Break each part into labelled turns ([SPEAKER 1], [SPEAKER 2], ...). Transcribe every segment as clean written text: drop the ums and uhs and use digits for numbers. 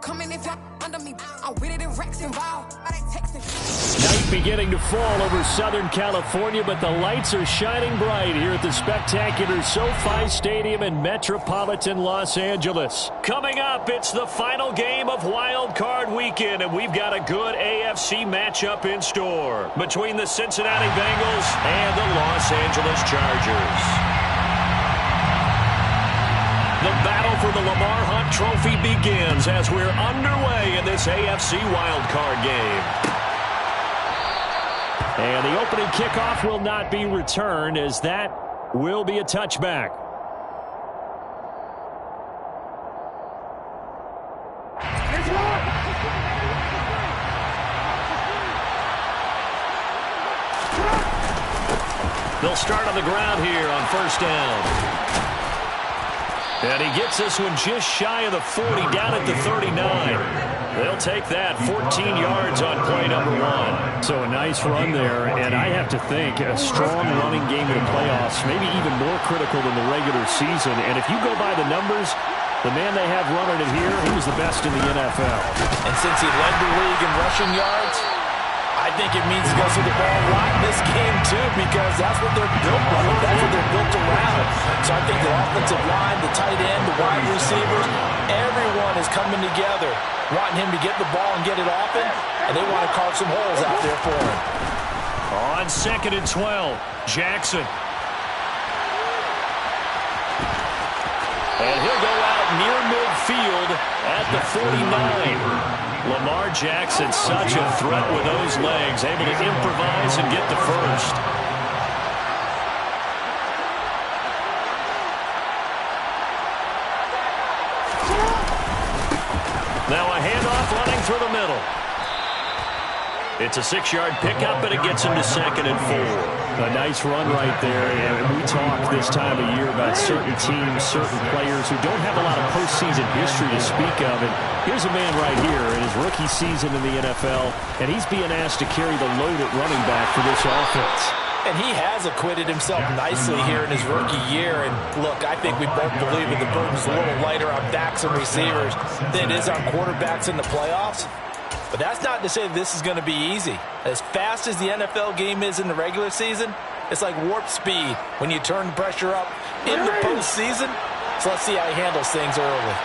[SPEAKER 1] coming if y'all under me. I'm with it in Rex involved.
[SPEAKER 2] Night beginning to fall over Southern California, but the lights are shining bright here at the spectacular SoFi Stadium in metropolitan Los Angeles. Coming up, it's the final game of Wild Card Weekend, and we've got a good AFC matchup in store between the Cincinnati Bengals and the Los Angeles Chargers. The battle for the Lamar Hunt Trophy begins as we're underway in this AFC wildcard game. And the opening kickoff will not be returned, as that will be a touchback. They'll start on the ground here on first down. And he gets this one just shy of the 40, down at the 39. They'll take that 14 yards on play number 1. So a nice run there, and I have to think a strong running game in the playoffs, maybe even more critical than the regular season. And if you go by the numbers, the man they have running it here, he was the best in the NFL.
[SPEAKER 3] And since he led the league in rushing yards, I think it means he goes to the ball a lot in this game, too, because that's what they're built for. That's what they're built around. So I think the offensive line, the tight end, the wide receivers, everyone is coming together, wanting him to get the ball and get it off him, and they want to carve some holes out there for him.
[SPEAKER 2] On 2nd and 12, Jackson. And he'll go out near midfield at the 49. Lamar Jackson, such a threat with those legs, able to improvise and get the first. Now a handoff running through the middle. It's a 6-yard pickup, and it gets him to 2nd and 4. A nice run right there. And we talk this time of year about certain teams, certain players who don't have a lot of postseason history to speak of. And here's a man right here in his rookie season in the NFL, and he's being asked to carry the load at running back for this offense.
[SPEAKER 3] And he has acquitted himself nicely here in his rookie year. And look, I think we both believe that the burden's a little lighter on backs and receivers than it is on quarterbacks in the playoffs. But that's not to say this is going to be easy. As fast as the NFL game is in the regular season, it's like warp speed when you turn the pressure up in the postseason. So let's see how he handles things early.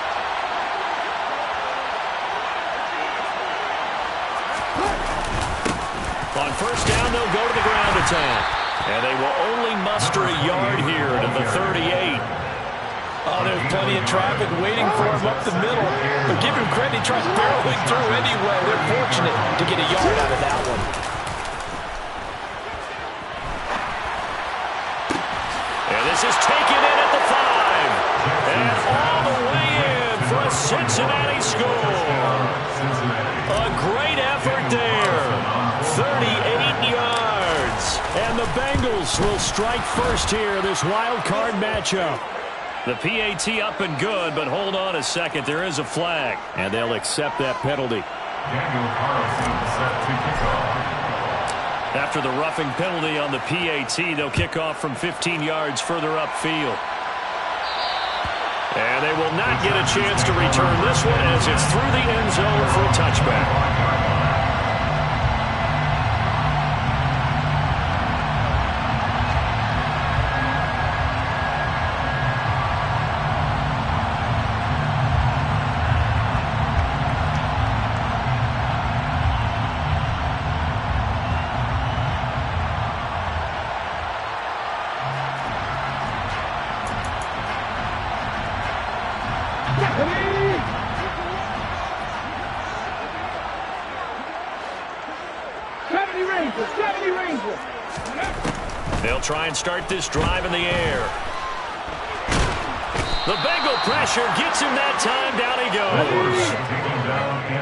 [SPEAKER 2] On first down, they'll go to the ground attack. And they will only muster a yard here to the 38.
[SPEAKER 3] Oh, there's plenty of traffic waiting for him up the middle. But give him credit, he tries barreling through anyway. They're fortunate to get a yard out of that one.
[SPEAKER 2] And this is taken in at the 5. And all the way in for a Cincinnati score. A great effort there. 38 yards. And the Bengals will strike first here, this wild card matchup. The PAT up and good, but hold on a second. There is a flag, and they'll accept that penalty. After the roughing penalty on the PAT, they'll kick off from 15 yards further upfield. And they will not get a chance to return this one as it's through the end zone for a touchback. They'll try and start this drive in the air. The Bengal pressure gets him that time. Down he goes.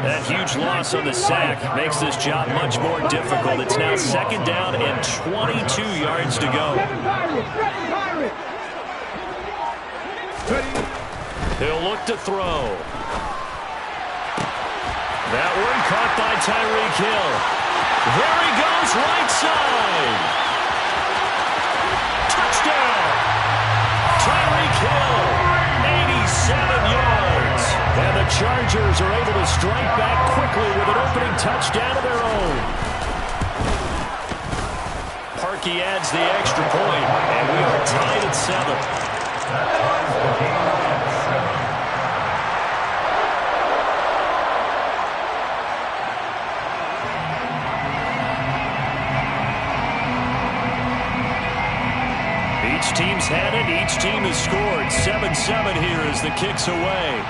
[SPEAKER 2] That huge loss on the sack makes this job much more difficult. It's now 2nd down and 22 yards to go. He'll look to throw. That one caught by Tyreek Hill. There he goes, right side. Touchdown. Tyreek Hill, 87 yards. And the Chargers are able to strike back quickly with an opening touchdown of their own. Parkey adds the extra point, and we are tied at 7. Each team's had it. Each team has scored. 7-7 here as the kick's away.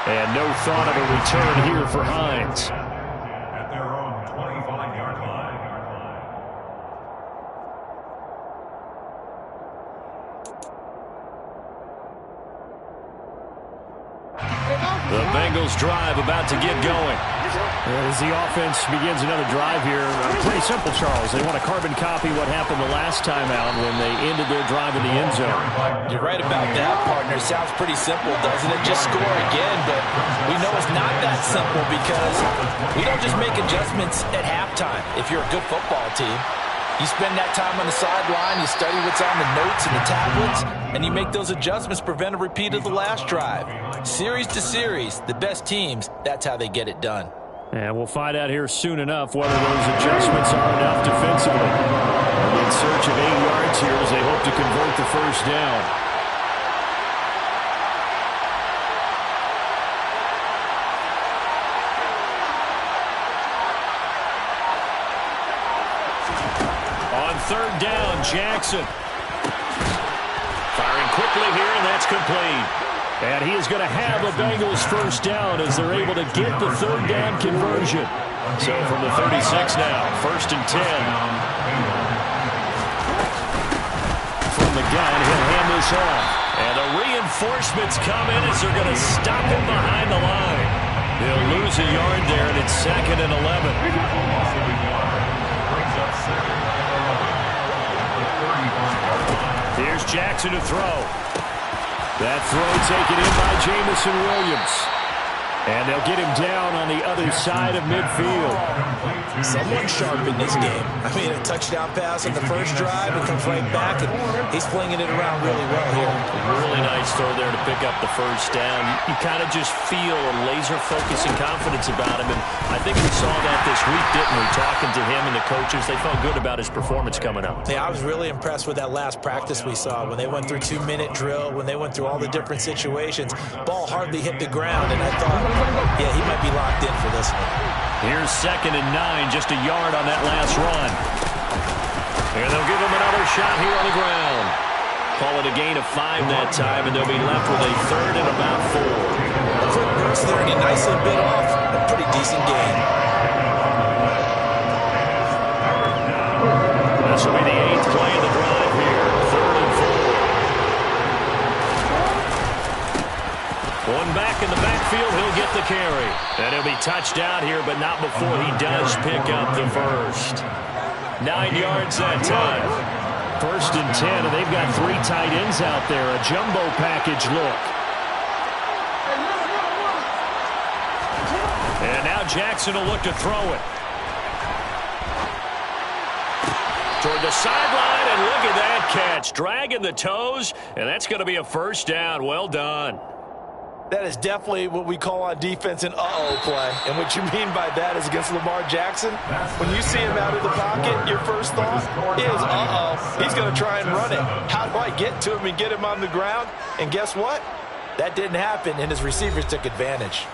[SPEAKER 2] And no thought of a return here for Hines.
[SPEAKER 4] At their own 25-yard line.
[SPEAKER 2] The Bengals drive about to get going. As the offense begins another drive here, pretty simple, Charles. They want to carbon copy what happened the last time out when they ended their drive in the end zone.
[SPEAKER 3] You're right about that, partner. Sounds pretty simple, doesn't it? Just score again, but we know it's not that simple because we don't just make adjustments at halftime. If you're a good football team, you spend that time on the sideline, you study what's on the notes and the tablets, and you make those adjustments, prevent a repeat of the last drive. Series to series, the best teams, that's how they get it done.
[SPEAKER 2] And we'll find out here soon enough whether those adjustments are enough defensively. In search of 8 yards here as they hope to convert the first down. On third down, Jackson. Firing quickly here, and that's complete. And he is going to have a Bengals first down as they're able to get the third down conversion. So from the 36 now, 1st and 10. From the gun, he'll hand this off. And the reinforcements come in as they're going to stop him behind the line. He'll lose a yard there, and it's 2nd and 11. Here's Jackson to throw. That throw taken in by Jamison Williams. And they'll get him down on the other side of midfield.
[SPEAKER 3] Someone sharp in this game. I mean, a touchdown pass on the first drive, it comes right back, and he's flinging it around really well here.
[SPEAKER 2] Really nice throw there to pick up the first down. You kind of just feel a laser focus and confidence about him, and I think we saw that this week, didn't we? Talking to him and the coaches, they felt good about his performance coming up.
[SPEAKER 3] Yeah, I was really impressed with that last practice we saw when they went through 2-minute drill, when they went through all the different situations. Ball hardly hit the ground, and I thought, yeah, he might be locked in for this one.
[SPEAKER 2] Here's 2nd and 9, just a yard on that last run. And they'll give him another shot here on the ground. Call it a gain of 5 that time, and they'll be left with a 3rd and about 4.
[SPEAKER 3] A quick burst there, and he nicely bit off a pretty decent gain.
[SPEAKER 2] This will be the 8th play of the drive here, 3rd and 4. One back in the backfield, he'll get the carry. And he'll be touched out here, but not before he does pick up the first. 9 yards that time. 1st and 10, and they've got 3 tight ends out there. A jumbo package look. And now Jackson will look to throw it. Toward the sideline, and look at that catch. Dragging the toes, and that's going to be a first down. Well done.
[SPEAKER 3] That is definitely what we call on defense an uh-oh play. And what you mean by that is against Lamar Jackson, when you see him out of the pocket, your first thought is, uh-oh, he's going to try and run it. How do I get to him and get him on the ground? And guess what? That didn't happen, and his receivers took advantage.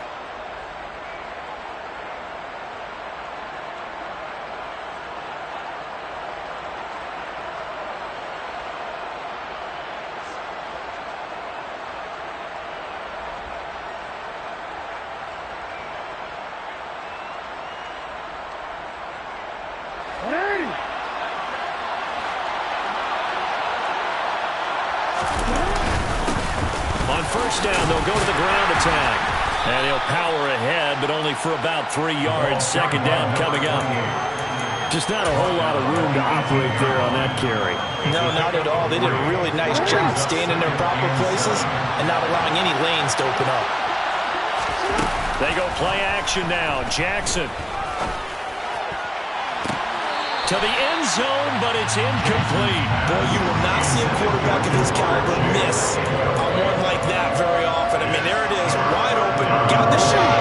[SPEAKER 2] On first down, they'll go to the ground attack. And he'll power ahead, but only for about 3 yards. 2nd down coming up. Just not a whole lot of room to operate there on that carry.
[SPEAKER 3] No, not at all. They did a really nice job staying in their proper places and not allowing any lanes to open up.
[SPEAKER 2] They go play action now. Jackson. to the end zone, but it's incomplete.
[SPEAKER 3] Boy, you will not see a quarterback of his caliber miss on one like that very often. I mean, there it is, wide open, got the shot,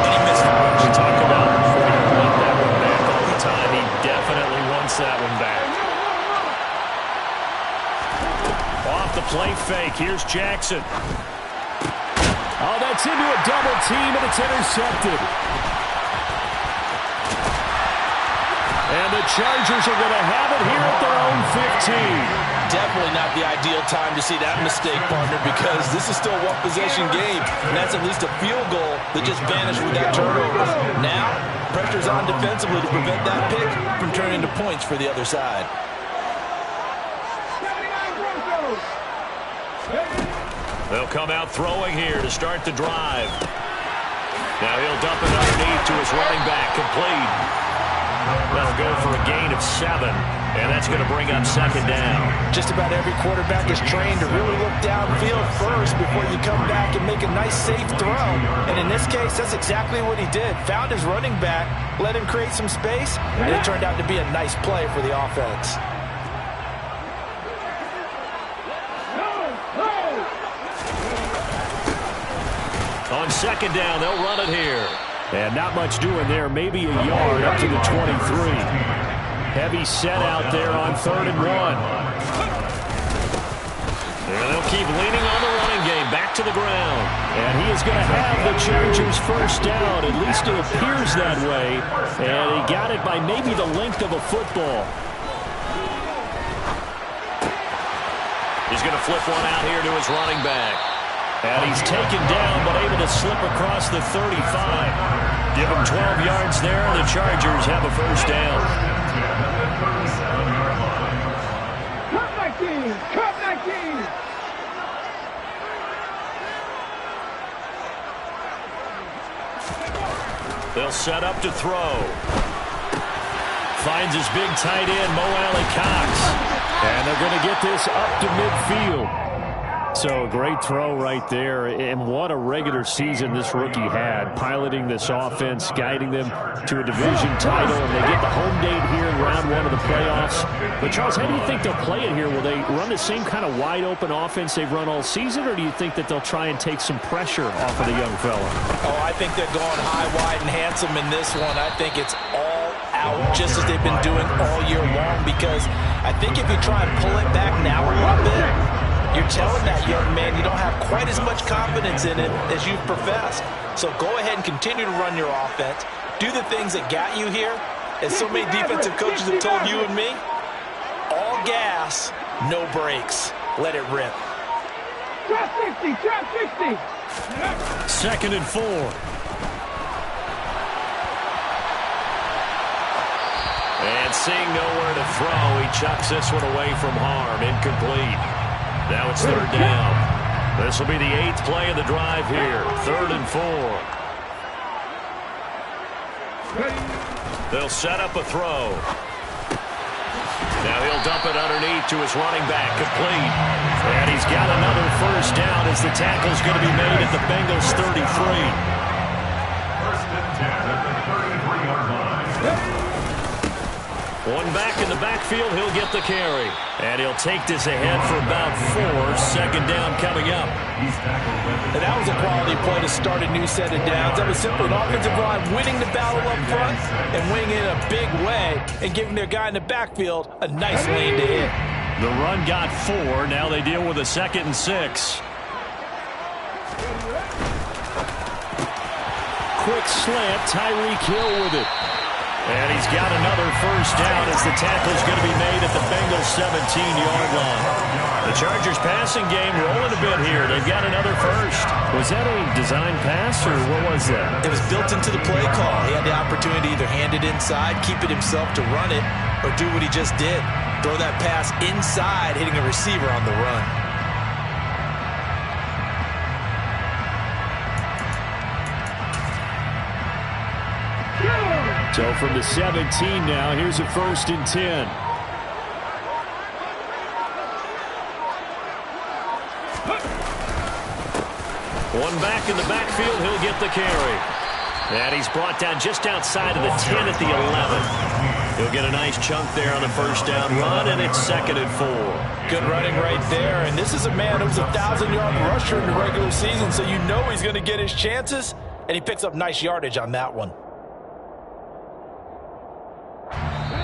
[SPEAKER 3] and he missed.
[SPEAKER 2] We talk about before you want that one back all the time. He definitely wants that one back. Off the play fake, here's Jackson. Oh, that's into a double team, and it's intercepted. And the Chargers are going to have it here at their own 15.
[SPEAKER 3] Definitely not the ideal time to see that mistake, partner, because this is still a one-possession game, and that's at least a field goal that just vanished with that turnover. Now, pressure's on defensively to prevent that pick from turning into points for the other side.
[SPEAKER 2] They'll come out throwing here to start the drive. Now he'll dump it underneath to his running back, complete. That'll go for a gain of 7, and that's going to bring up second down.
[SPEAKER 3] Just about every quarterback is trained to really look downfield first before you come back and make a nice, safe throw. And in this case, that's exactly what he did. Found his running back, let him create some space, and it turned out to be a nice play for the offense.
[SPEAKER 2] On second down, they'll run it here. And not much doing there, maybe a yard up to the 23. Heavy set out there on 3rd and 1. And they'll keep leaning on the running game, back to the ground. And he is going to have the Chargers first down, at least it appears that way. And he got it by maybe the length of a football. He's going to flip one out here to his running back. And he's taken down, but able to slip across the 35. Give him 12 yards there, and the Chargers have a first down.
[SPEAKER 5] Cut my team! Cut my team!
[SPEAKER 2] They'll set up to throw. Finds his big tight end, Mo Alley-Cox. And they're going to get this up to midfield. So a great throw right there, and what a regular season this rookie had, piloting this offense, guiding them to a division title, and they get the home date here in round 1 of the playoffs. But Charles, how do you think they'll play it here? Will they run the same kind of wide open offense they've run all season, or do you think that they'll try and take some pressure off of the young fella?
[SPEAKER 3] Oh, I think they're going high, wide, and handsome in this one. I think it's all out, just as they've been doing all year long, because I think if you try and pull it back now a little bit, you're telling that young man you don't have quite as much confidence in it as you've professed. So go ahead and continue to run your offense. Do the things that got you here. As so many defensive coaches have told you and me, all gas, no brakes. Let it rip.
[SPEAKER 5] Drop 60! Drop 60!
[SPEAKER 2] 2nd and 4. And seeing nowhere to throw, he chucks this one away from harm. Incomplete. Now it's 3rd down. This will be the 8th play of the drive here. 3rd and 4. They'll set up a throw. Now he'll dump it underneath to his running back, complete. And he's got another first down as the tackle's going to be made at the Bengals 33.
[SPEAKER 4] 1st and 10 at the 33-yard line.
[SPEAKER 2] One back in the backfield, he'll get the carry. And he'll take this ahead for about 4. 2nd down coming up.
[SPEAKER 3] And that was a quality play to start a new set of downs. That was simply an offensive line winning the battle up front and winning it in a big way and giving their guy in the backfield a nice lane to hit.
[SPEAKER 2] The run got 4. Now they deal with a 2nd and 6. Quick slant, Tyreek Hill with it. And he's got another first down as the tackle's going to be made at the Bengals 17-yard line. The Chargers passing game rolling a bit here. They've got another first. Was that a design pass, or what was that?
[SPEAKER 3] It was built into the play call. He had the opportunity to either hand it inside, keep it himself to run it, or do what he just did. Throw that pass inside, hitting a receiver on the run.
[SPEAKER 2] So from the 17 now, here's a 1st and 10. One back in the backfield, he'll get the carry. And he's brought down just outside of the 10 at the 11. He'll get a nice chunk there on the first down run, and it's 2nd and 4.
[SPEAKER 3] Good running right there, and this is a man who's a 1,000-yard rusher in the regular season, so you know he's going to get his chances, and he picks up nice yardage on that one.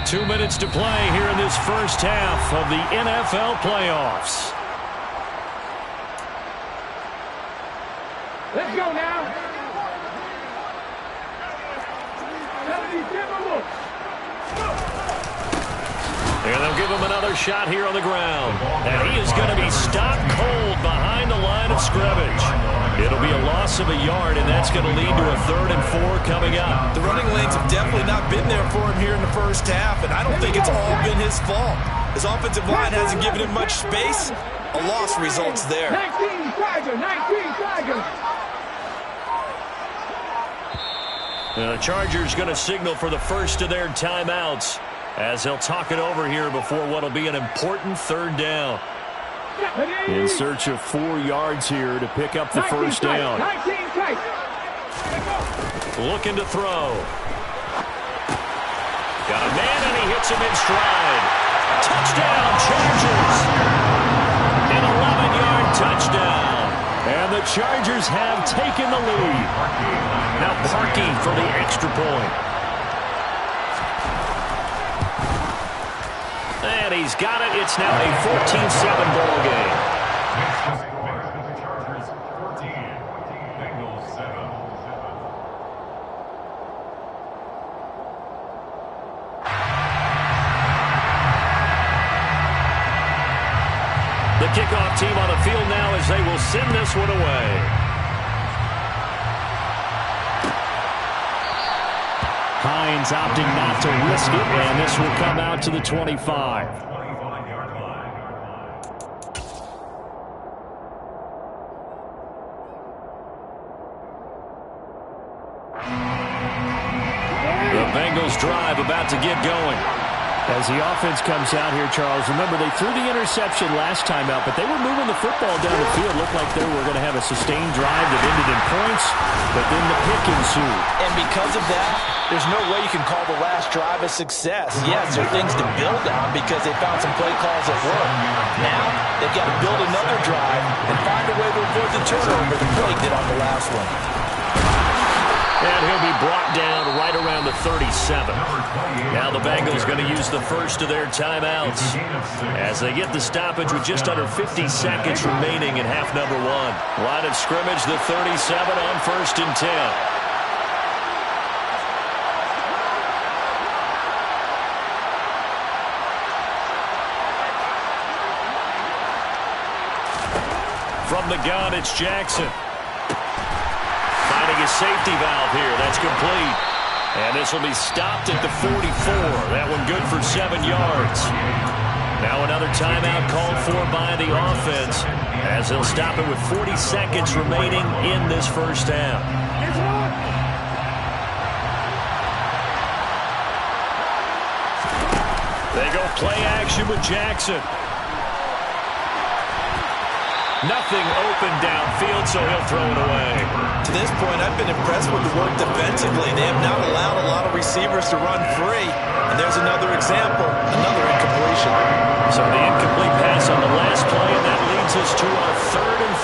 [SPEAKER 2] 2 minutes to play here in this first half of the NFL playoffs.
[SPEAKER 5] Let's go now.
[SPEAKER 2] And they'll give him another shot here on the ground. And he is going to be stopped cold behind the line of scrimmage. It'll be a loss of a yard, and that's going to lead to a 3rd and 4 coming up.
[SPEAKER 3] The running lanes have definitely not been there for him here in the first half, and I don't think it's all been his fault. His offensive line hasn't given him much space. A loss results there.
[SPEAKER 5] 19 Tigers, 19 Tigers.
[SPEAKER 2] The Chargers going to signal for the first of their timeouts as they'll talk it over here before what will be an important 3rd down. In search of 4 yards here to pick up the first down. Looking to throw. Got a man, and he hits him in stride. Touchdown, Chargers! An 11-yard touchdown. And the Chargers have taken the lead. Now Parkey for the extra point. And he's got it. It's now a 14-7 ball game.
[SPEAKER 4] Chargers 14, Bengals 7.
[SPEAKER 2] The kickoff team on the field now as they will send this one away. Hines opting not to risk it, and this will come out to the 25. The Bengals drive about to get going. As the offense comes out here, Charles, remember they threw the interception last time out, but they were moving the football down the field. Looked like they were going to have a sustained drive that ended in points, but then the pick ensued.
[SPEAKER 3] And because of that, there's no way you can call the last drive a success. Yes, there are things to build on because they found some play calls that work. Now, they've got to build another drive and find a way to avoid the turnover the play did on the last one.
[SPEAKER 2] And he'll be brought down right around the 37. Now the Bengals going to use the first of their timeouts as they get the stoppage with just under 50 seconds remaining in half number 1. Line of scrimmage, the 37 on 1st and 10. From the gun, it's Jackson. Finding a safety valve here. That's complete. And this will be stopped at the 44. That one good for 7 yards. Now another timeout called for by the offense as they'll stop it with 40 seconds remaining in this first half. They go play action with Jackson. Nothing open downfield, so he'll throw it away.
[SPEAKER 3] To this point, I've been impressed with the work defensively. They have not allowed a lot of receivers to run free. And there's another example, another incompletion.
[SPEAKER 2] So the incomplete pass on the last play, and that leads us to our 3rd and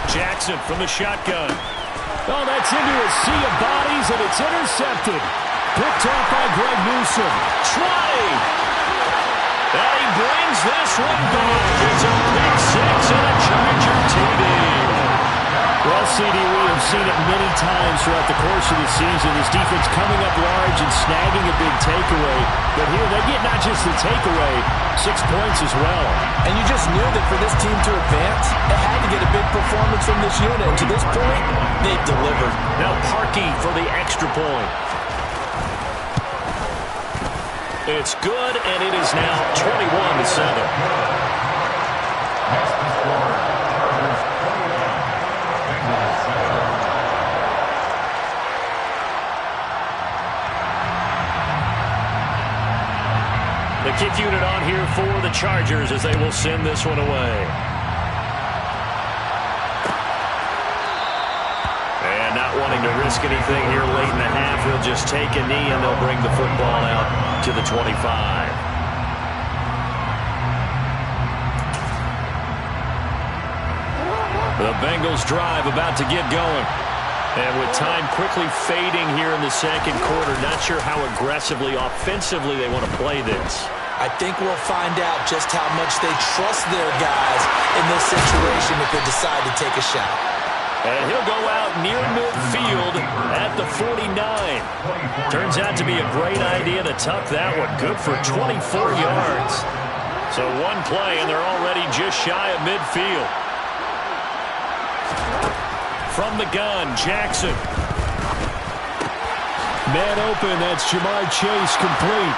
[SPEAKER 2] 3. Jackson from the shotgun. Oh, that's into a sea of bodies, and it's intercepted. Picked off by Greg Newsom. Try! And he brings this one back. It's a pick 6 and a Charger TD. Well, CD, we have seen it many times throughout the course of the season. This defense coming up large and snagging a big takeaway. But here they get not just the takeaway, 6 points as well.
[SPEAKER 3] And you just knew that for this team to advance, they had to get a big performance from this unit. And to this point, they've delivered.
[SPEAKER 2] Now Parkey for the extra point. It's good, and it is now 21-7. The kick unit on here for the Chargers as they will send this one away. And Not wanting to risk anything here late in the half, he'll just take a knee and they'll bring the football out to the 25. The Bengals drive about to get going. And with time quickly fading here in the second quarter, not sure how aggressively, offensively they want to play this.
[SPEAKER 3] I think we'll find out just how much they trust their guys in this situation if they decide to take a shot.
[SPEAKER 2] And he'll go out near midfield at the 49. Turns out to be a great idea to tuck that one. Good for 24 yards. So one play, and they're already just shy of midfield. From the gun, Jackson. Man open, that's Jamar Chase complete.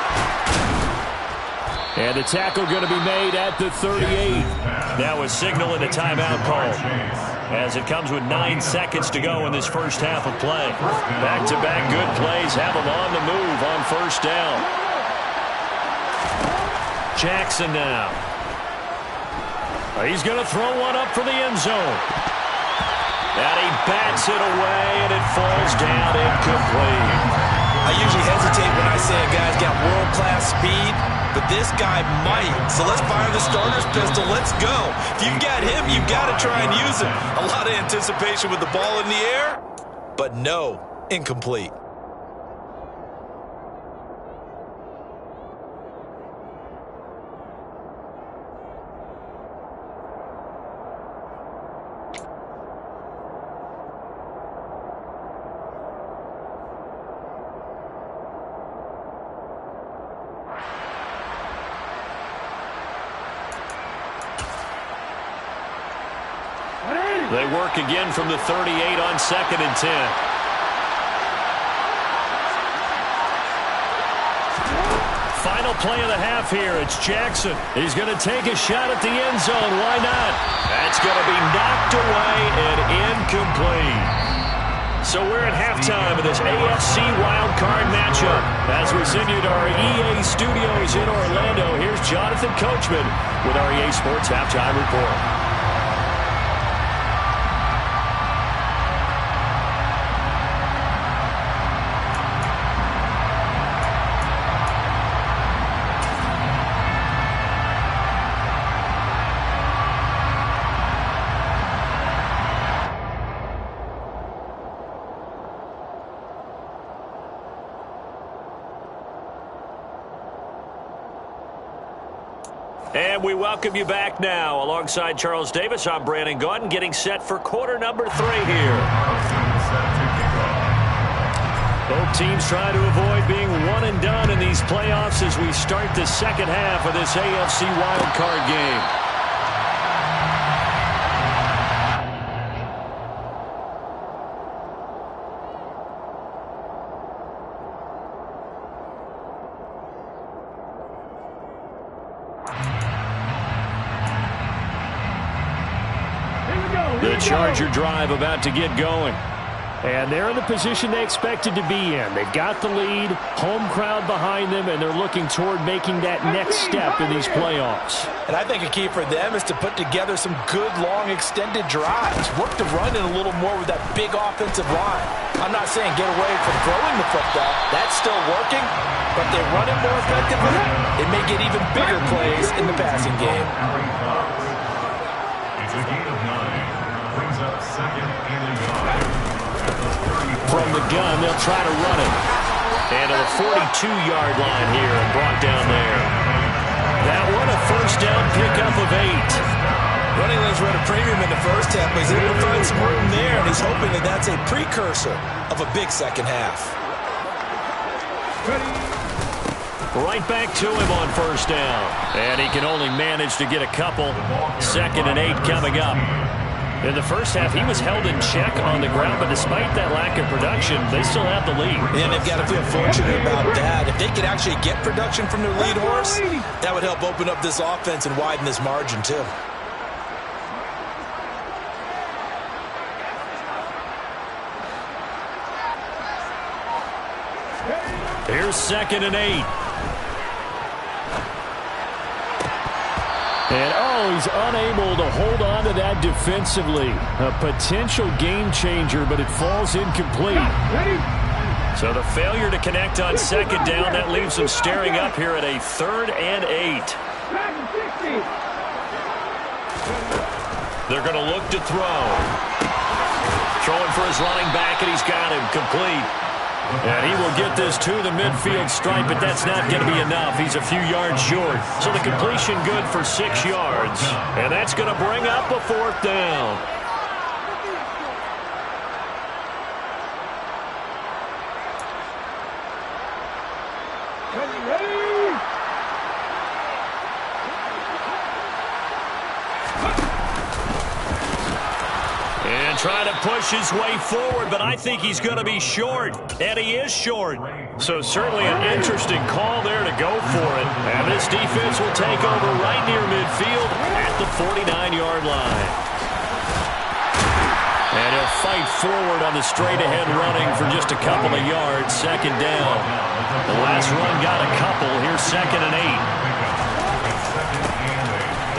[SPEAKER 2] And the tackle going to be made at the 38. Now a signal and a timeout call, as it comes with 9 seconds to go in this first half of play. Back-to-back good plays have them on the move on first down. Jackson now. He's going to throw one up for the end zone. And he bats it away, and it falls down incomplete.
[SPEAKER 3] I usually hesitate when I say a guy's got world-class speed, but this guy might. So let's fire the starter's pistol. Let's go. If you've got him, you've got to try and use him. A lot of anticipation with the ball in the air, but no, incomplete.
[SPEAKER 2] They work again from the 38 on 2nd and 10. Final play of the half here. It's Jackson. He's going to take a shot at the end zone. Why not? That's going to be knocked away and incomplete. So we're at halftime of this AFC wildcard matchup. As we send you to our EA studios in Orlando, here's Jonathan Coachman with our EA Sports Halftime Report. And we welcome you back now. Alongside Charles Davis, I'm Brandon Gaudin, getting set for quarter number 3 here. Both teams try to avoid being one and done in these playoffs as we start the second half of this AFC wildcard game. The Charger drive about to get going. And they're in the position they expected to be in. They've got the lead, home crowd behind them, and they're looking toward making that next step in these playoffs.
[SPEAKER 3] And I think a key for them is to put together some good, long, extended drives. Work the run in a little more with that big offensive line. I'm not saying get away from throwing the football. That's still working, but they run it more effectively. They may get even bigger plays in the passing game.
[SPEAKER 4] It's a gain of 9. Brings up 2nd and 5.
[SPEAKER 2] From the gun, they'll try to run it. And to the 42-yard line here and brought down there. That one, a first down pickup of 8.
[SPEAKER 3] Running lanes were at a premium in the first half, but he's able to find some room there, and he's hoping that that's a precursor of a big second half.
[SPEAKER 2] Right back to him on first down. And he can only manage to get a couple. 2nd and 8 coming up. In the first half, he was held in check on the ground, but despite that lack of production, they still have the lead.
[SPEAKER 3] And they've got to feel fortunate about that. If they could actually get production from their lead horse, that would help open up this offense and widen this margin too. Here's
[SPEAKER 2] 2nd and 8. And, oh, he's unable to hold on to that defensively. A potential game changer, but it falls incomplete. So the failure to connect on second down, that leaves them staring up here at a 3rd and 8. They're going to look to throw. Throwing for his running back, and he's got him complete. And he will get this to the midfield stripe, but that's not going to be enough. He's a few yards short. So the completion good for 6 yards. And that's going to bring up a 4th down. Trying to push his way forward, but I think he's going to be short, and he is short. So certainly an interesting call there to go for it. And this defense will take over right near midfield at the 49-yard line. And he'll fight forward on the straight-ahead running for just a couple of yards, 2nd down. The last run got a couple. Here's 2nd and 8.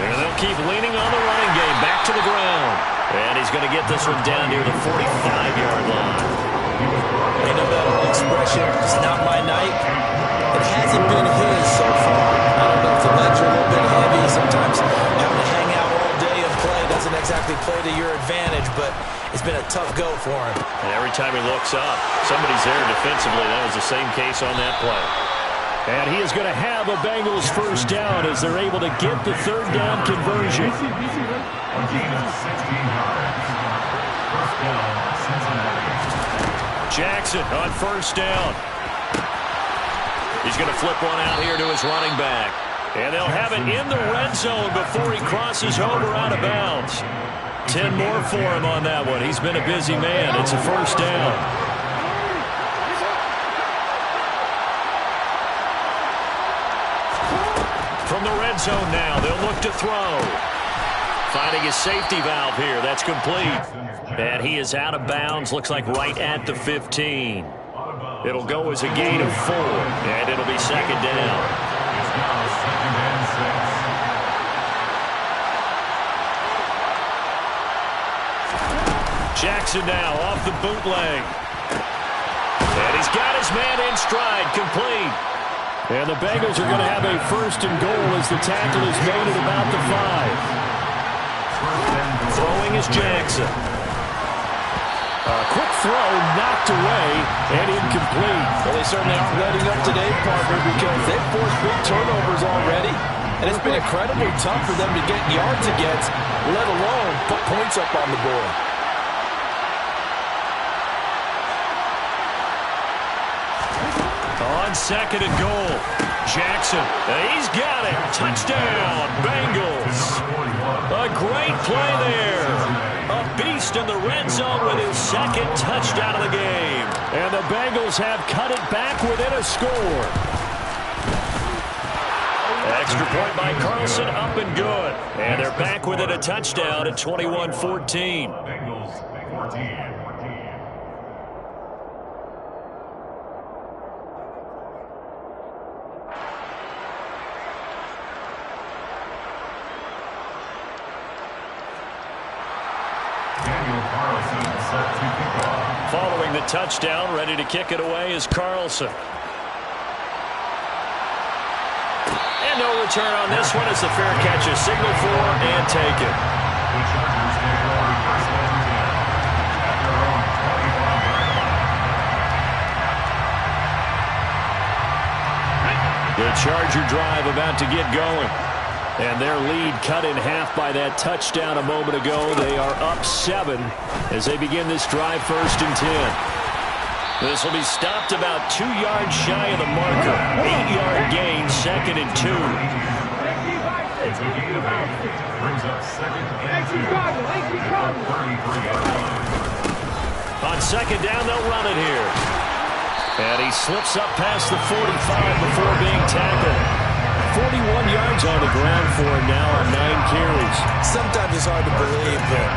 [SPEAKER 2] And they'll keep leaning on the running game, back to the ground. And he's going to get this one down near the 45-yard line.
[SPEAKER 3] Ain't no better expression. It's not my night. It hasn't been his so far. I don't know if the legs are a little bit heavy. Sometimes having to hang out all day and play doesn't exactly play to your advantage, but it's been a tough go for him.
[SPEAKER 2] And every time he looks up, somebody's there defensively. That was the same case on that play. And he is going to have a Bengals 1st down as they're able to get the 3rd down conversion. Jackson on 1st down. He's going to flip one out here to his running back. And they'll have it in the red zone before he crosses over out of bounds. 10 more for him on that one. He's been a busy man. It's a 1st down. From the red zone now, they'll look to throw. Finding his safety valve here. That's complete. And he is out of bounds. Looks like right at the 15. It'll go as a gain of 4. And it'll be 2nd down. Jackson now off the bootleg. And he's got his man in stride. Complete. And the Bengals are going to have a 1st and goal as the tackle is made at about the 5. Throwing is Jackson. A quick throw knocked away and incomplete.
[SPEAKER 3] Well, they certainly aren't letting up today, partner, because they've forced big turnovers already. And it's been incredibly tough for them to get yards against, let alone put points up on the board.
[SPEAKER 2] On 2nd and goal, Jackson, he's got it. Touchdown, Bengals. A great play there. A beast in the red zone with his 2nd touchdown of the game. And the Bengals have cut it back within a score. Extra point by Carlson, up and good. And they're back within a touchdown at 21-14.
[SPEAKER 4] Bengals 14.
[SPEAKER 2] Following the touchdown, ready to kick it away is Carlson. And no return on this one as the fair catch is signaled for and taken. The Charger drive about to get going. And their lead cut in half by that touchdown a moment ago. They are up 7 as they begin this drive 1st and 10. This will be stopped about 2 yards shy of the marker. 8-yard gain, 2nd and 2.
[SPEAKER 4] It's a gain of 8. Brings up 2nd and 2.
[SPEAKER 2] On 2nd down, they'll run it here. And he slips up past the 45 before being tackled. 41 yards on the ground for him now on 9 carries.
[SPEAKER 3] Sometimes it's hard to believe, but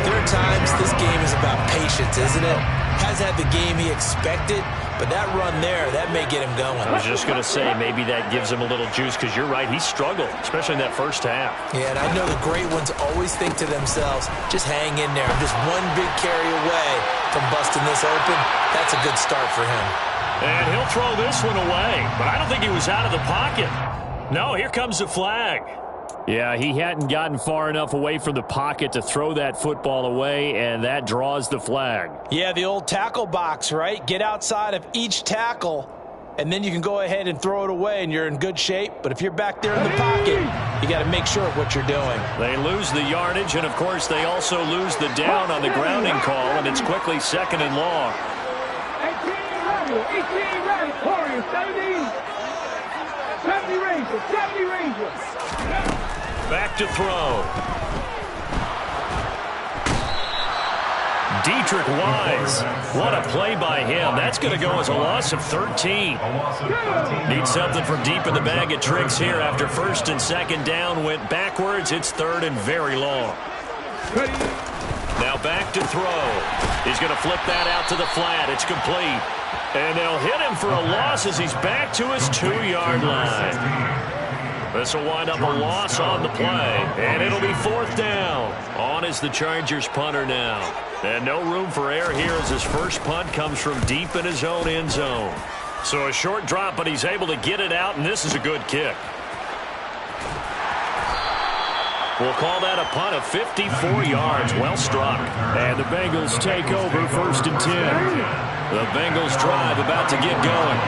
[SPEAKER 3] there are times this game is about patience. defense, isn't it? Hasn't had the game he expected, but that run there, that may get him going.
[SPEAKER 2] I was just going to say, maybe that gives him a little juice, because you're right, he struggled, especially in that first half.
[SPEAKER 3] Yeah, and I know the great ones always think to themselves, just hang in there. I'm just one big carry away from busting this open. That's a good start for him.
[SPEAKER 2] And he'll throw this one away, but I don't think he was out of the pocket. No, here comes the flag. Yeah, he hadn't gotten far enough away from the pocket to throw that football away, and that draws the flag.
[SPEAKER 3] Yeah, the old tackle box, right? Get outside of each tackle, and then you can go ahead and throw it away, and you're in good shape. But if you're back there in the pocket, you got to make sure of what you're doing.
[SPEAKER 2] They lose the yardage, and, of course, they also lose the down on the grounding call, and it's quickly 2nd and long.
[SPEAKER 5] 18 ready, Warriors, 70. 70 Rangers, 70 Rangers.
[SPEAKER 2] Back to throw. Dietrich Wise. What a play by him. That's going to go as a loss of 13. Need something from deep in the bag of tricks here after 1st and 2nd down. Went backwards. It's 3rd and very long. Now back to throw. He's going to flip that out to the flat. It's complete. And they'll hit him for a loss as he's back to his 2-yard line. This will wind up a loss on the play, and it'll be 4th down. On is the Chargers punter now. And no room for error here as his first punt comes from deep in his own end zone. So a short drop, but he's able to get it out, and this is a good kick. We'll call that a punt of 54 yards. Well struck. And the Bengals take over 1st and 10. The Bengals drive about to get going.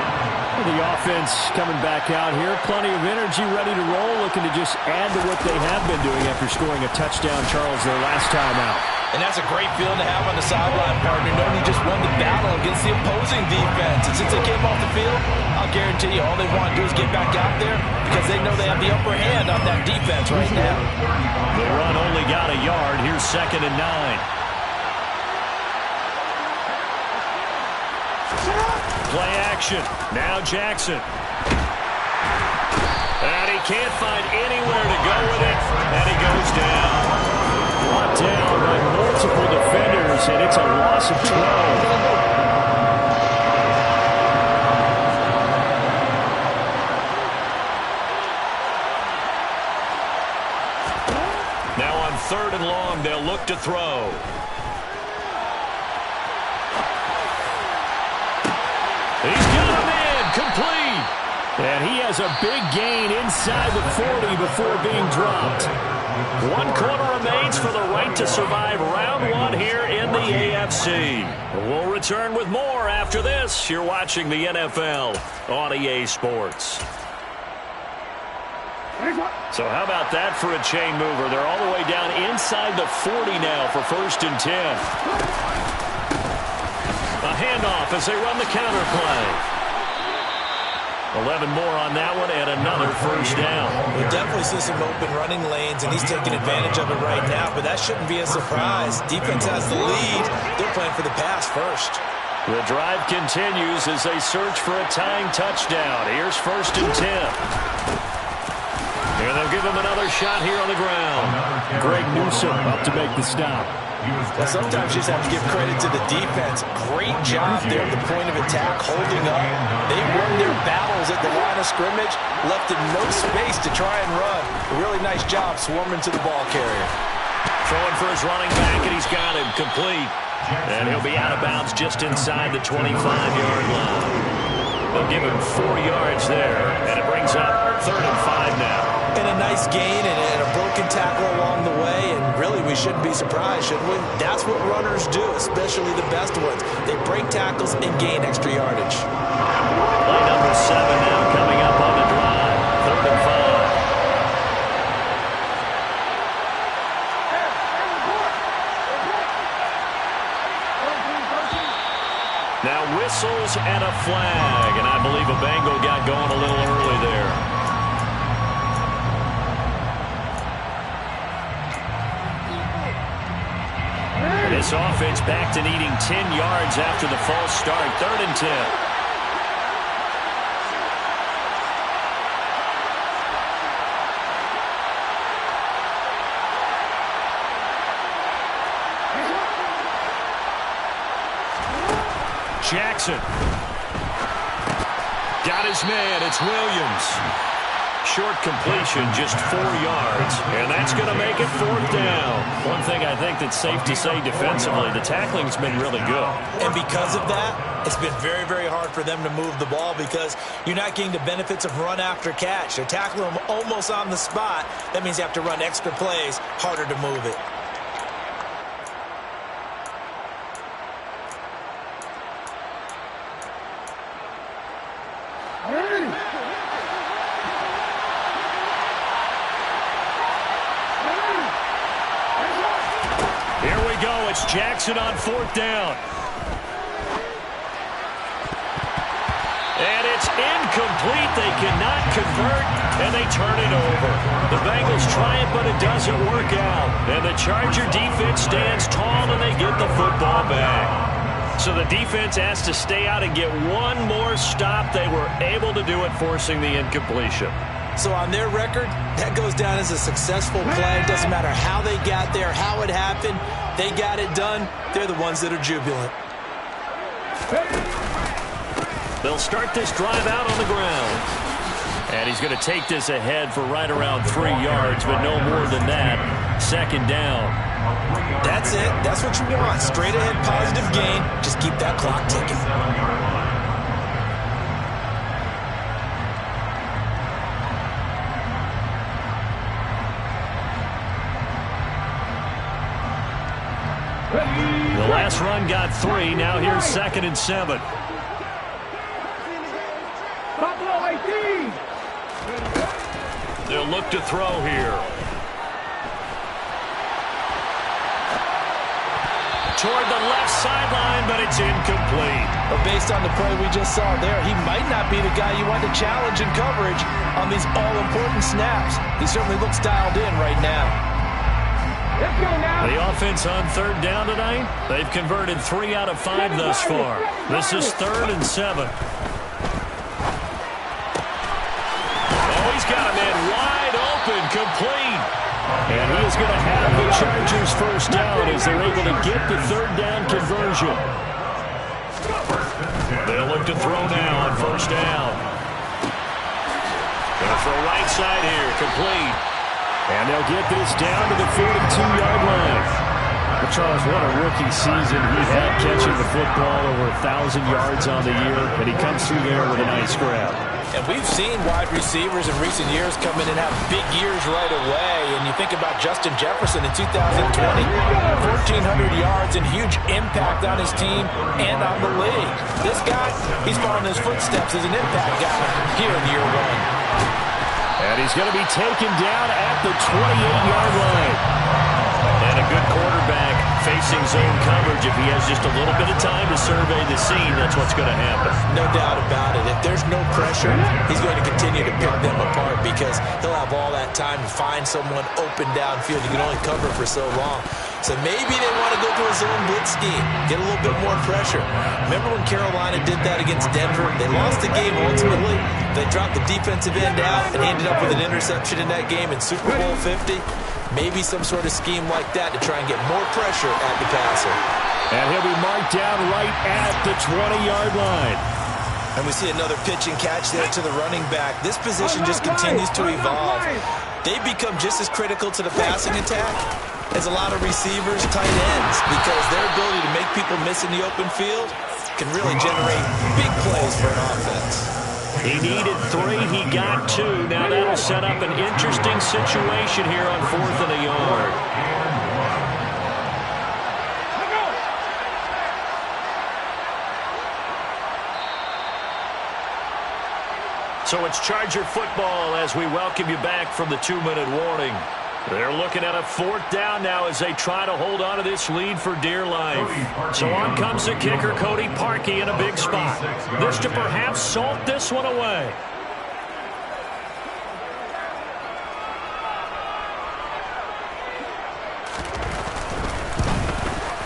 [SPEAKER 6] The offense coming back out here. Plenty of energy, ready to roll, looking to just add to what they have been doing after scoring a touchdown, Charles, their last time out.
[SPEAKER 3] And that's a great feeling to have on the sideline, partner, knowing you just won the battle against the opposing defense. And since they came off the field, I'll guarantee you all they want to do is get back out there because they know they have the upper hand on that defense right now.
[SPEAKER 2] The run only got a yard. Here's 2nd and 9. Play action. Now Jackson. And he can't find anywhere to go with it. And he goes down. Brought down by multiple defenders, and it's a loss of 12. Now on 3rd and long, they'll look to throw. He's got him in, complete.
[SPEAKER 6] And he has a big gain inside the 40 before being dropped.
[SPEAKER 2] 1 quarter remains for the right to survive round 1 here in the AFC. We'll return with more after this. You're watching the NFL on EA Sports. So how about that for a chain mover? They're all the way down inside the 40 now for 1st and 10. A handoff as they run the counter play. 11 more on that one and another 1st down.
[SPEAKER 3] We definitely see some open running lanes, and he's taking advantage of it right now, but that shouldn't be a surprise. Defense has the lead. They're playing for the pass first.
[SPEAKER 2] The drive continues as they search for a tying touchdown. Here's 1st and 10. And they'll give him another shot here on the ground.
[SPEAKER 6] Greg Newsome up to make the stop.
[SPEAKER 3] Well, sometimes you just have to give credit to the defense. Great job there at the point of attack, holding up. They won their battles at the line of scrimmage, left him no space to try and run. A really nice job swarming to the ball carrier.
[SPEAKER 2] Throwing for his running back, and he's got him complete. And he'll be out of bounds just inside the 25-yard line. They'll give him 4 yards there, and it brings up 3rd and 5 now.
[SPEAKER 3] And a nice gain and a broken tackle along the way, and really we shouldn't be surprised, should we? That's what runners do, especially the best ones. They break tackles and gain extra yardage.
[SPEAKER 2] Play number 7 now coming up on the drive. 3rd and 5. Now whistles and a flag, and I believe a Bengal got going a little early there. This offense back to needing 10 yards after the false start. 3rd and 10. Jackson. Got his man. It's Williams. Short completion, just 4 yards. And that's going to make it 4th down. One thing I think that's safe to say defensively, the tackling's been really good.
[SPEAKER 3] And because of that, it's been very, very hard for them to move the ball because you're not getting the benefits of run after catch. They're tackling them almost on the spot. That means you have to run extra plays, harder to move it.
[SPEAKER 2] Here we go. It's Jackson on 4th down. And it's incomplete. They cannot convert, and they turn it over. The Bengals try it, but it doesn't work out. And the Charger defense stands tall, and they get the football back. So the defense has to stay out and get one more stop. They were able to do it, forcing the incompletion.
[SPEAKER 3] So on their record, that goes down as a successful play. It doesn't matter how they got there, how it happened. They got it done. They're the ones that are jubilant.
[SPEAKER 2] They'll start this drive out on the ground. And he's going to take this ahead for right around 3 yards, but no more than that. 2nd down.
[SPEAKER 3] That's it. That's what you want. Straight ahead positive gain. Just keep that clock ticking.
[SPEAKER 2] The last run got 3. Now here's 2nd and 7. They'll look to throw here. Toward the left sideline, but it's incomplete.
[SPEAKER 3] But based on the play we just saw there, he might not be the guy you want to challenge in coverage on these all-important snaps. He certainly looks dialed in right now.
[SPEAKER 5] Let's go now.
[SPEAKER 2] The offense on 3rd down tonight, they've converted 3 out of 5 thus far. This is 3rd and 7. Oh, he's got a man wide open, complete. And he is going to have the Chargers 1st down as they're able to get the 3rd down conversion. They'll look to throw now on 1st down. Going to throw right side here, complete.
[SPEAKER 6] And they'll get this down to the 42-yard line. But Charles, what a rookie season he had, catching the football over 1,000 yards on the year, and he comes through there with a nice grab.
[SPEAKER 3] And we've seen wide receivers in recent years come in and have big years right away. And you think about Justin Jefferson in 2020, 1,400 yards and huge impact on his team and on the league. This guy, he's following his footsteps as an impact guy here in year 1.
[SPEAKER 6] And he's going to be taken down at the 28-yard line.
[SPEAKER 2] And a good quarterback facing zone coverage. If he has just a little bit of time to survey the scene, that's what's going to happen.
[SPEAKER 3] No doubt about it. If there's no pressure, he's going to continue to pick them apart because he'll have all that time to find someone open downfield. You can only cover for so long. So maybe they want to go to a zone blitz scheme, get a little bit more pressure. Remember when Carolina did that against Denver? They lost the game ultimately. They dropped the defensive end out and ended up with an interception in that game in Super Bowl 50. Maybe some sort of scheme like that to try and get more pressure at the passer.
[SPEAKER 6] And he'll be marked down right at the 20-yard line.
[SPEAKER 3] And we see another pitch and catch there to the running back. This position just continues to evolve. They become just as critical to the passing attack as a lot of receivers, tight ends, because their ability to make people miss in the open field can really generate big plays for an offense.
[SPEAKER 2] He needed 3. He got 2. Now that'll set up an interesting situation here on 4th and a yard. So it's Charger football as we welcome you back from the 2-minute warning. They're looking at a 4th down now as they try to hold on to this lead for dear life. So on comes the kicker, Cody Parkey, in a big spot. This to perhaps salt this one away.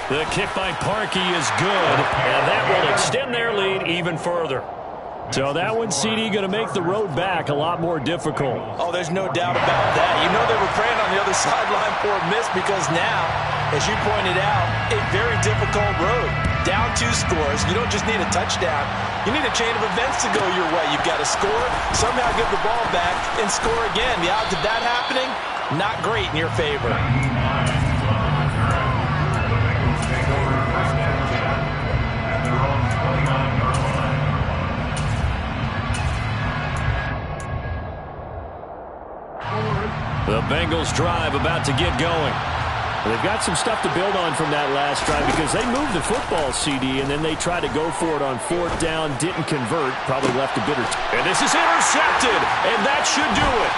[SPEAKER 2] The kick by Parkey is good, and that will extend their lead even further.
[SPEAKER 6] So that one, CD, going to make the road back a lot more difficult.
[SPEAKER 3] Oh, there's no doubt about that. You know they were praying on the other sideline for a miss because now, as you pointed out, a very difficult road. down 2 scores. You don't just need a touchdown. You need a chain of events to go your way. You've got to score, somehow give the ball back, and score again. The odds of that happening, not great in your favor.
[SPEAKER 2] The Bengals drive about to get going.
[SPEAKER 6] They've got some stuff to build on from that last drive because they moved the football, CD, and then they tried to go for it on 4th down, didn't convert, probably left a bitter.
[SPEAKER 2] And this is intercepted, and that should do it.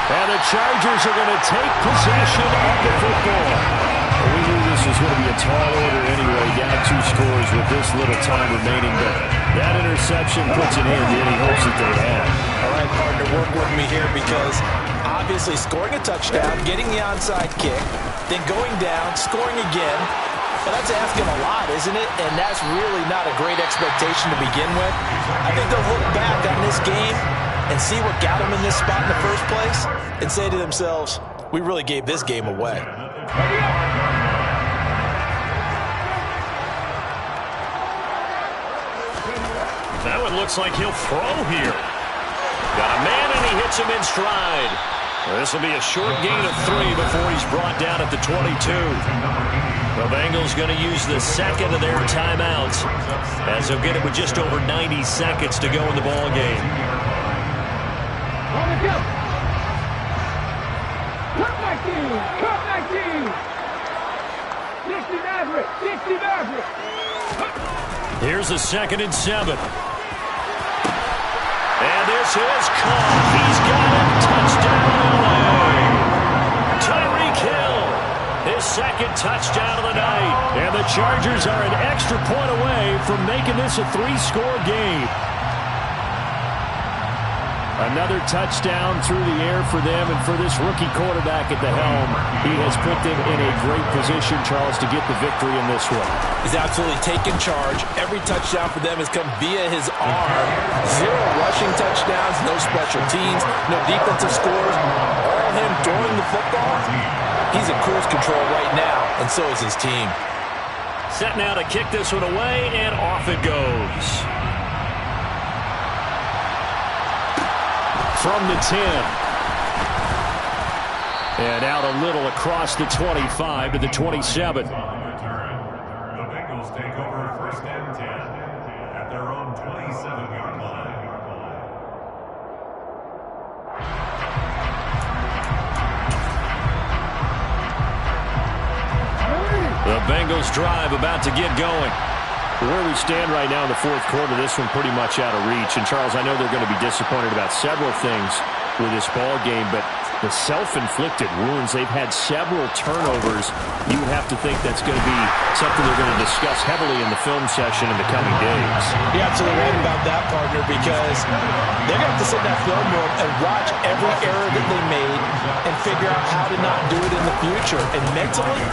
[SPEAKER 6] And the Chargers are going to take possession of the football. Well, we knew this was going to be a tall order anyway, down 2 scores with this little time remaining, but that interception puts an end to any hopes that they had.
[SPEAKER 3] All right, partner, work with me here because obviously scoring a touchdown, getting the onside kick, then going down, scoring again. Well, that's asking a lot, isn't it? And that's really not a great expectation to begin with. I think they'll look back on this game and see what got them in this spot in the first place and say to themselves, we really gave this game away.
[SPEAKER 2] That one looks like he'll throw here. Got a man, and he hits him in stride. This will be a short gain of 3 before he's brought down at the 22. The Bengals going to use the second of their timeouts as they'll get it with just over 90 seconds to go in the ball game.
[SPEAKER 5] On the go. Cut 19. Cut 19. 60 Maverick. 60 Maverick.
[SPEAKER 2] Here's a 2nd and 7. And this is caught. He's got it. Touchdown, LA. Tyreek Hill, his 2nd touchdown of the night.
[SPEAKER 6] And the Chargers are an extra point away from making this a 3-score game. Another touchdown through the air for them, and for this rookie quarterback at the helm, he has put them in a great position, Charles, to get the victory in this one.
[SPEAKER 3] He's absolutely taken charge. Every touchdown for them has come via his arm. 0 rushing touchdowns, no special teams, no defensive scores. All him throwing the football. He's in cruise control right now, and so is his team.
[SPEAKER 2] Set now to kick this one away, and off it goes.
[SPEAKER 6] From the 10. And out a little across the 25 to the 27.
[SPEAKER 4] The Bengals take over 1st and 10 at their own 27-yard line.
[SPEAKER 2] The Bengals drive about to get going.
[SPEAKER 6] Where we stand right now in the 4th quarter, this one pretty much out of reach. And, Charles, I know they're going to be disappointed about several things with this ball game, but the self-inflicted wounds, they've had several turnovers. You would have to think that's going to be something they're going to discuss heavily in the film session in the coming days.
[SPEAKER 3] You're absolutely right about that, partner, because they're going to have to sit in that film room and watch every error that they made and figure out how to not do it in the future. And mentally,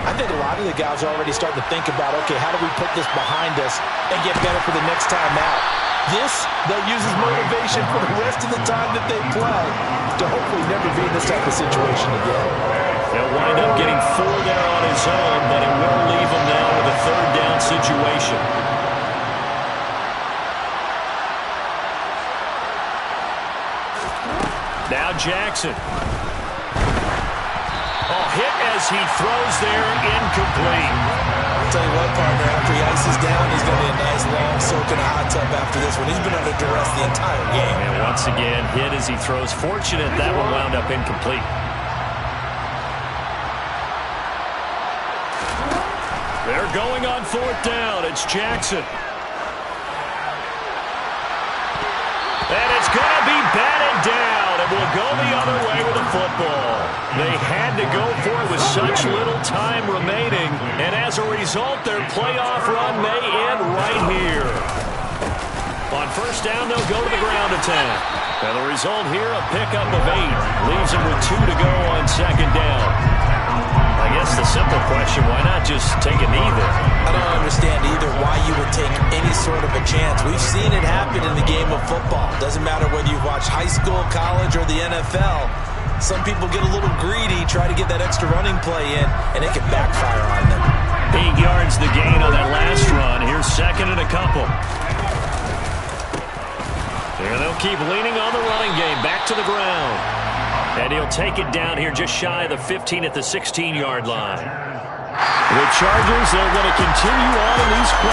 [SPEAKER 3] I think a lot of the guys are already starting to think about, okay, how do we put this behind us and get better for the next time out? This, they'll use as motivation for the rest of the time that they play to hopefully never be in this type of situation again.
[SPEAKER 2] They'll wind up getting 4 there on his own, but it will leave him now with a 3rd down situation. Now Jackson. Hit as he throws there, incomplete.
[SPEAKER 3] I'll tell you what, partner, after he ices down, he's going to be a nice long soak in a hot tub after this one. He's been under duress the entire game.
[SPEAKER 2] And once again, hit as he throws. Fortunate that one wound up incomplete. They're going on 4th down. It's Jackson. And it's going to be batted down. It will go the other way with the football. They had to go for it with such little time remaining. And as a result, their playoff run may end right here. On 1st down, they'll go to the ground attack. And the result here, a pickup of 8. Leaves them with 2 to go on 2nd down. I guess the simple question, why not just take a knee there?
[SPEAKER 3] I don't understand either why you would take any sort of a chance. We've seen it happen in the game of football. Doesn't matter whether you watch high school, college, or the NFL. Some people get a little greedy, try to get that extra running play in, and it can backfire on them.
[SPEAKER 2] 8 yards the gain on that last run. Here's second and a couple. And they'll keep leaning on the running game. Back to the ground. And he'll take it down here just shy of the 15 at the 16-yard line. The Chargers, they're going to continue on in these plays.